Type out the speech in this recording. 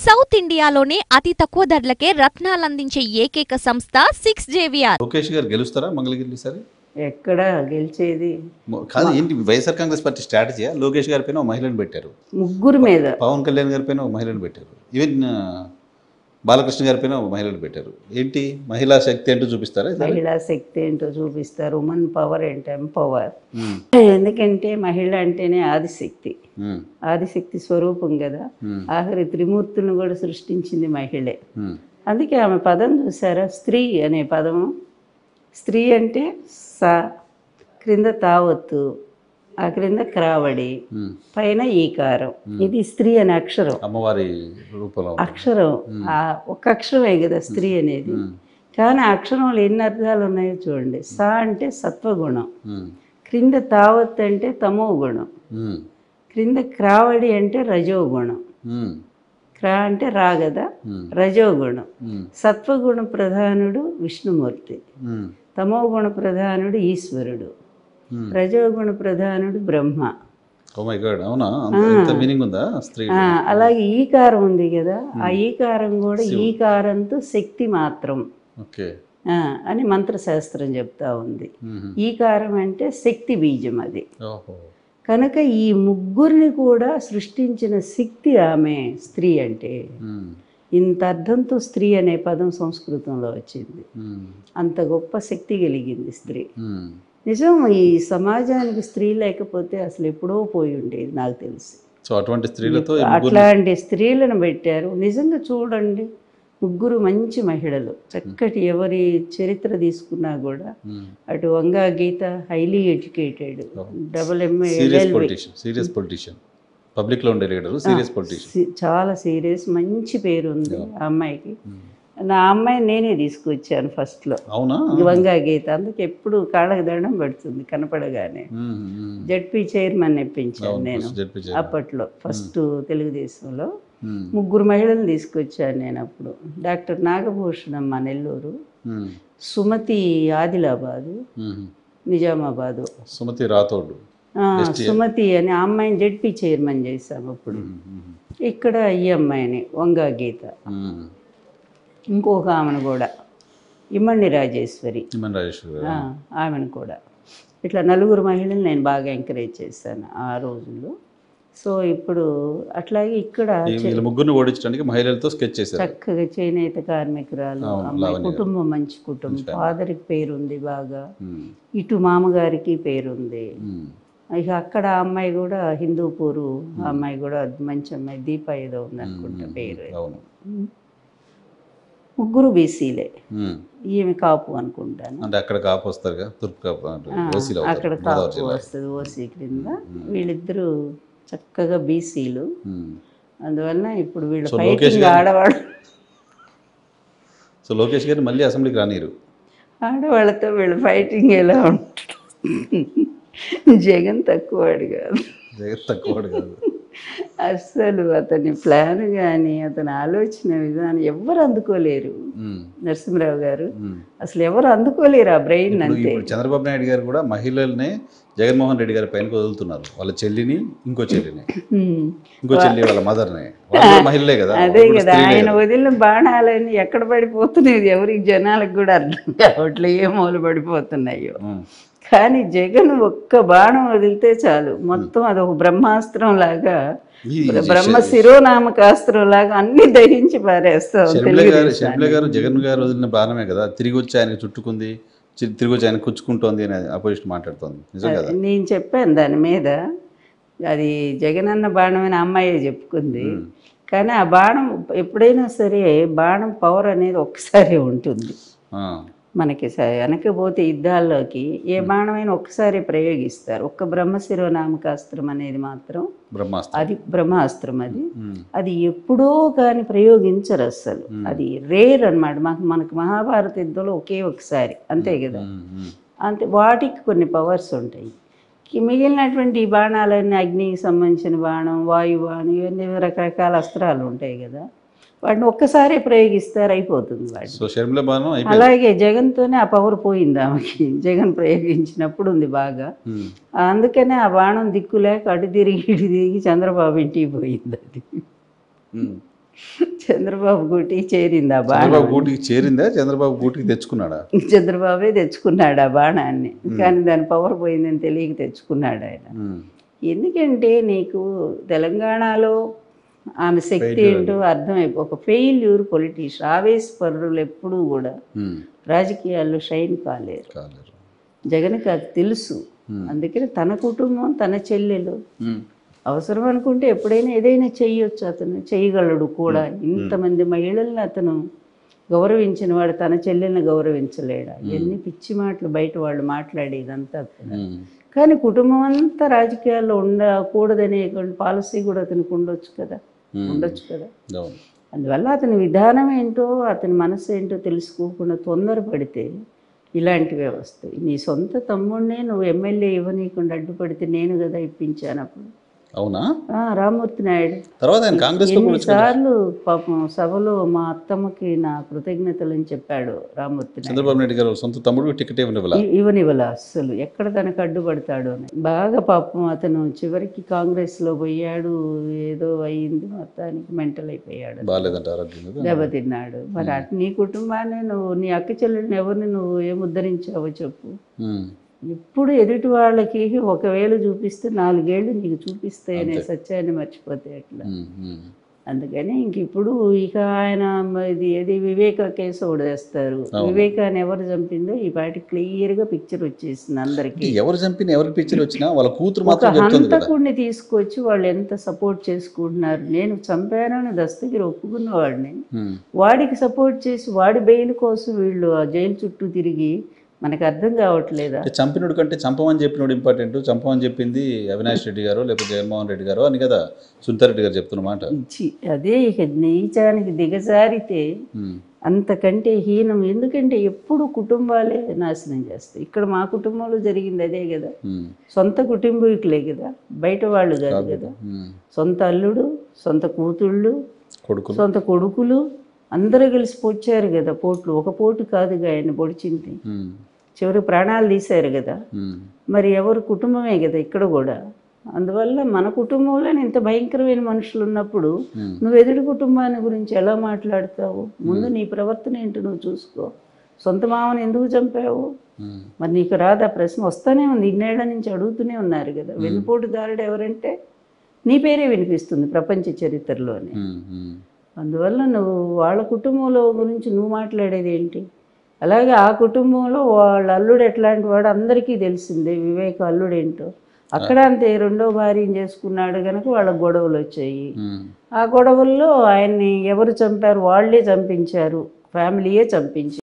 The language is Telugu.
సౌత్ ఇండియాలోనే అతి తక్కువ ధరలకే రత్నాలందించే ఏకైక సంస్థ 6JVR. లోకేష్ గారు గెలుస్తారా మంగళగిరి సారి? ఎక్కడ గెలిచేది కాదు, ఏంటి వైఎస్ఆర్ కాంగ్రెస్ పార్టీ స్ట్రాటజీ? లోకేష్ గారి పైన ఒక మహిళను పెట్టారు, ముగ్గురు మీద పవన్ కళ్యాణ్ గారి పైన ఒక మహిళను పెట్టారు, ఈవెన్ బాలకృష్ణ గారి పైన ఒక మహిళను పెట్టారు. ఏంటి మహిళా శక్తి ఏంటో చూపిస్తారా? మహిళా శక్తి ఏంటో చూపిస్తారు, ఉమెన్ పవర్ ఏంటో ఎంపవర్. ఎందుకంటే మహిళ అంటేనే ఆదిశక్తి, ఆదిశక్తి స్వరూపం కదా. ఆఖరి త్రిమూర్తులను కూడా సృష్టించింది మహిళే. అందుకే ఆమె పదం చూసారా, స్త్రీ అనే పదము. స్త్రీ అంటే సా, క్రింద తావత్తు, ఆ క్రింద క్రావడి, పైన ఈకారం. ఇది స్త్రీ అనే అక్షరం, అమ్మవారి రూపంలో అక్షరం. ఒక అక్షరమే కదా స్త్రీ అనేది. కానీ ఆ అక్షరంలో ఎన్ని అర్థాలు ఉన్నాయో చూడండి. సా అంటే సత్వగుణం, క్రింద తావత్ అంటే తమో గుణం, క్రింద క్రావడి అంటే రజోగుణం, క్రా అంటే రా కదా, రజోగుణం. సత్వగుణ ప్రధానుడు విష్ణుమూర్తి, తమో గుణ ప్రధానుడు ఈశ్వరుడు, రజోగుణ ప్రధానుడు బ్రహ్మ. అలాగే ఈకారం ఉంది కదా, ఆ ఈకారం కూడా ఈకారంతో శక్తి మాత్రం అని మంత్రశాస్త్రం చెప్తా ఉంది. ఈకారం అంటే శక్తి బీజం అది. కనుక ఈ ముగ్గురిని కూడా సృష్టించిన శక్తి ఆమె. స్త్రీ అంటే ఇంత అర్థంతో స్త్రీ అనే పదం సంస్కృతంలో వచ్చింది. అంత గొప్ప శక్తి కలిగింది స్త్రీ. నిజం, ఈ సమాజానికి స్త్రీ లేకపోతే అసలు ఎప్పుడో పోయి ఉండేది నాకు తెలిసి. అట్లాంటి స్త్రీలను పెట్టారు. నిజంగా చూడండి, ముగ్గురు మంచి మహిళలు, చక్కటి. ఎవరి చరిత్ర తీసుకున్నా కూడా అటు వంగా గీత హైలీ ఎడ్యుకేటెడ్, చాలా సీరియస్, మంచి పేరు ఉంది ఆ అమ్మాయికి. నా అమ్మాయి నేనే తీసుకొచ్చాను ఫస్ట్లో, వంగా గీత. అందుకే ఎప్పుడు కాళ్ళకి దండం పెడుతుంది కనపడగానే. జడ్పీ చైర్మన్ ఇప్పించాను నేను అప్పట్లో, ఫస్ట్ తెలుగుదేశంలో. ముగ్గురు మహిళలు తీసుకొచ్చాను నేను అప్పుడు. డాక్టర్ నాగభూషణమ్మ నెల్లూరు, సుమతి ఆదిలాబాదు, నిజామాబాదు, సుమతి రాథోడ్, సుమతి అని ఆ అమ్మాయిని జడ్పీ చైర్మన్ చేశాము అప్పుడు. ఇక్కడ ఈ అమ్మాయిని వంగా గీత, ఇంకొక ఆమెను కూడా ఇమ్మణి రాజేశ్వరి, ఆమెను కూడా. ఇట్లా నలుగురు మహిళలు నేను బాగా ఎంకరేజ్ చేశాను ఆ రోజుల్లో. సో ఇప్పుడు అట్లాగే ఇక్కడ ముగ్గురిని ఓడించడానికి మహిళలతో స్కెచ్ చేశారు. చక్కగా చేనేత కార్మికురాలు అమ్మాయి, కుటుంబం మంచి కుటుంబం, ఫాదర్కి పేరుంది బాగా, ఇటు మామగారికి పేరుంది. ఇక అక్కడ ఆ అమ్మాయి కూడా హిందూపూరు, ఆ అమ్మాయి కూడా మంచి అమ్మాయి, దీప ఏదో ఉంది అనుకుంటా పేరు. ముగ్గురు బీసీలే, ఈమె కాపు అనుకుంటాను. అక్కడ కాపు వస్తారు, అక్కడ కాపు వస్తుంది ఓసీ క్రింద. వీళ్ళిద్దరూ చక్కగా బీసీలు. అందువల్ల ఇప్పుడు వీళ్ళ ఫైటింగ్ ఆడవాళ్ళు. సో లోకేష్ గారిని మళ్ళీ అసెంబ్లీకి రానిరు. ఆడవాళ్ళతో వీళ్ళ ఫైటింగ్ ఎలా ఉంటుంది. జగన్ తక్కువవాడు కాదు, జగన్ తక్కువవాడు కాదు అస్సలు. అతని ప్లాన్ కానీ అతని ఆలోచన విధానం ఎవరు అందుకోలేరు. నరసింహరావు గారు అసలు ఎవరు అందుకోలేరు ఆ బ్రెయిన్. అంతే. చంద్రబాబు నాయుడు గారు కూడా మహిళల్ని జగన్మోహన్ రెడ్డి గారి పైన వదులుతున్నారు. వాళ్ళ చెల్లిని, ఇంకో చెల్లి వాళ్ళ మదర్ని, మహిళలే కదా. అదే కదా, ఆయన వదిలిన బాణాలని ఎక్కడ పడిపోతున్నాయి ఎవరికి జనాలకు కూడా అర్థం కావట్లే, ఏ మూల పడిపోతున్నాయో. కానీ జగన్ ఒక్క బాణం వదిలితే చాలు, మొత్తం అదొక బ్రహ్మాస్త్రం లాగా, బ్రహ్మ శిరోనామకాస్త్రం లాగా అన్ని దహించి పారేస్తాం. జగన్ గారు వదిలిన బాణమే కదా తిరిగి వచ్చి ఆయన చుట్టుకుంది, తిరిగి వచ్చి ఆయన కుచ్చుకుంటోంది అని అపోజిషన్ మాట్లాడుతోంది. నేను చెప్పాను దాని మీద, అది జగన్ అన్న బాణం అని అమ్మాయి చెప్పుకుంది. కానీ ఆ బాణం ఎప్పుడైనా సరే, బాణం పవర్ అనేది ఒక్కసారి ఉంటుంది మనకి. వెనకపోతే యుద్ధాల్లోకి ఏ బాణమైనా ఒక్కసారి ప్రయోగిస్తారు. ఒక్క బ్రహ్మశిరోనామకాస్త్రం అనేది మాత్రం అది బ్రహ్మాస్త్రం. అది ఎప్పుడో కానీ ప్రయోగించరు అస్సలు. అది రేర్ అనమాట. మనకు మహాభారత యుద్ధంలో ఒకే ఒకసారి, అంతే కదా. అంతే, వాటికి కొన్ని పవర్స్ ఉంటాయి. మిగిలినటువంటి ఈ బాణాలన్నీ అగ్నికి సంబంధించిన బాణం, వాయు బాణం, ఇవన్నీ రకరకాల అస్త్రాలు ఉంటాయి కదా, వాటిని ఒక్కసారి ప్రయోగిస్తారు, అయిపోతుంది వాటి. అలాగే జగన్తోనే ఆ పవర్ పోయింది ఆమెకి. జగన్ ప్రయోగించినప్పుడు ఉంది బాగా. అందుకనే ఆ బాణం దిక్కులేక అటు తిరిగి ఇటు తిరిగి చంద్రబాబు ఇంటికి పోయింది అది. చంద్రబాబు గూటికి చేరింది ఆ బాణం. చంద్రబాబు గూటికి చేరిందా, చంద్రబాబు గూటికి తెచ్చుకున్నాడా? చంద్రబాబే తెచ్చుకున్నాడు ఆ బాణాన్ని, కానీ దాని పవర్ పోయిందని తెలియక తెచ్చుకున్నాడు ఆయన. ఎందుకంటే నీకు తెలంగాణలో ఆమె శక్తి ఏంటో అర్థమైపో, ఒక ఫెయిల్యూర్ పొలిటీషియన్, ఆవేశపరులు ఎప్పుడూ కూడా రాజకీయాల్లో షైన్ కాలేరు. జగన్కి అది తెలుసు. అందుకని తన కుటుంబం, తన చెల్లెలు అవసరం అనుకుంటే ఎప్పుడైనా ఏదైనా చెయ్యొచ్చు, అతను చేయగలడు కూడా. ఇంతమంది మహిళల్ని అతను గౌరవించిన వాడు తన చెల్లెల్ని గౌరవించలేడా? ఎన్ని పిచ్చి మాటలు బయట వాళ్ళు మాట్లాడేదంతా అతను. కానీ కుటుంబం అంతా రాజకీయాల్లో ఉండకూడదనేటువంటి పాలసీ కూడా అతనికి ఉండొచ్చు కదా. అందువల్ల అతని విధానం ఏంటో, అతని మనసు ఏంటో తెలుసుకోకుండా తొందరపడితే ఇలాంటివే వస్తాయి. నీ సొంత తమ్ముడినే నువ్వు ఎమ్మెల్యే ఇవ్వనీయకుండా అడ్డుపడితే నేను కదా ఇప్పించాను అప్పుడు. అవునా? రామ్మూర్తి నాయుడు తర్వాత ఆయన కాంగ్రెస్ ఎన్నిసార్లు పాపం సభలో మా అత్తమ్మకి నా కృతజ్ఞతలు అని చెప్పాడు రామ్మూర్తి నాయుడు. చంద్రబాబు నాయుడు గారు సొంత తమ్ముడు టికెట్ ఇవ్వనివ్వాల అస్సలు, ఎక్కడ తనకు అడ్డుపడతాడు అని. బాగా పాపం అతను చివరికి కాంగ్రెస్లో పోయాడు, ఏదో అయ్యింది, మొత్తానికి మెంటల్ అయిపోయాడు, దెబ్బతిన్నాడు. మరి అటు నీ కుటుంబాన్ని నువ్వు, నీ అక్క చెల్లెల్ని ఎవరిని నువ్వు ఏం ఉద్ధరించావో చెప్పు. ఇప్పుడు ఎదుటి వాళ్ళకి ఒకవేళ చూపిస్తే 4 ఏళ్ళు నీకు చూపిస్తాయి అనే సత్యాన్ని మర్చిపోతే ఎట్లా? అందుకని ఇంక ఇప్పుడు ఇక ఆయన ఇది ఏది వివేక కేసు ఒకటి వేస్తారు. వివేకాన్ని ఎవరు చంపిందో ఈ పాటి క్లియర్గా పిక్చర్ వచ్చేసింది అందరికి. ఎవరు చంపిన ఎవరి పిక్చర్ వచ్చినా వాళ్ళ కూతురు ఒక హంతకుడిని తీసుకొచ్చి వాళ్ళు ఎంత సపోర్ట్ చేసుకుంటున్నారు. నేను చంపానని దస్తగిరి ఒప్పుకున్న వాడిని, వాడికి సపోర్ట్ చేసి వాడి బెయిల్ కోసం వీళ్ళు ఆ జైలు చుట్టూ తిరిగి మనకు అర్థం కావట్లేదా? చంపినోడు కంటే చంపమని చెప్పినోడు ఇంపార్టెంట్. చంపమని చెప్పింది అవినాష్ రెడ్డి గారు లేకపోతే జగన్మోహన్ రెడ్డి గారు అని కదా సునీతారెడ్డి గారు చెప్తున్నమాట. అదే ఇక నీచానికి దిగజారితే అంతకంటే హీనం. ఎందుకంటే ఎప్పుడు కుటుంబాలే నాశనం చేస్తాయి. ఇక్కడ మా కుటుంబంలో జరిగింది అదే కదా. సొంత కుటుంబీకులే కదా, బయట వాళ్ళు కాదు కదా. సొంత అల్లుడు, సొంత కూతుళ్ళు, సొంత కొడుకులు అందరూ కలిసి పొడిచారు కదా పోట్లు. ఒక పోటు కాదుగా ఆయన పొడిచింది, చివరి ప్రాణాలు తీశారు కదా. మరి ఎవరు కుటుంబమే కదా ఇక్కడ కూడా. అందువల్ల మన కుటుంబంలో ఇంత భయంకరమైన మనుషులు ఉన్నప్పుడు నువ్వు ఎదుటి కుటుంబాన్ని గురించి ఎలా మాట్లాడతావు? ముందు నీ ప్రవర్తన ఏంటో నువ్వు చూసుకో. సొంత మామని ఎందుకు చంపావు? మరి నీకు రాదా ప్రశ్న? వస్తూనే ఉంది, ఇన్నేళ్ల నుంచి అడుగుతూనే ఉన్నారు కదా. వెన్నుపోటుదారుడు ఎవరంటే నీ పేరే వినిపిస్తుంది ప్రపంచ చరిత్రలోనే. అందువల్ల నువ్వు వాళ్ళ కుటుంబంలో గురించి నువ్వు మాట్లాడేది ఏంటి? అలాగే ఆ కుటుంబంలో వాళ్ళ అల్లుడు ఎట్లాంటి వాడు అందరికీ తెలిసిందే, వివేక్ అల్లుడు ఏంటో. అక్కడ అంతే, 2వ భార్యను చేసుకున్నాడు కనుక వాళ్ళకి గొడవలు వచ్చాయి. ఆ గొడవల్లో ఆయన్ని ఎవరు చంపారు? వాళ్ళే చంపించారు, ఫ్యామిలీయే చంపించారు.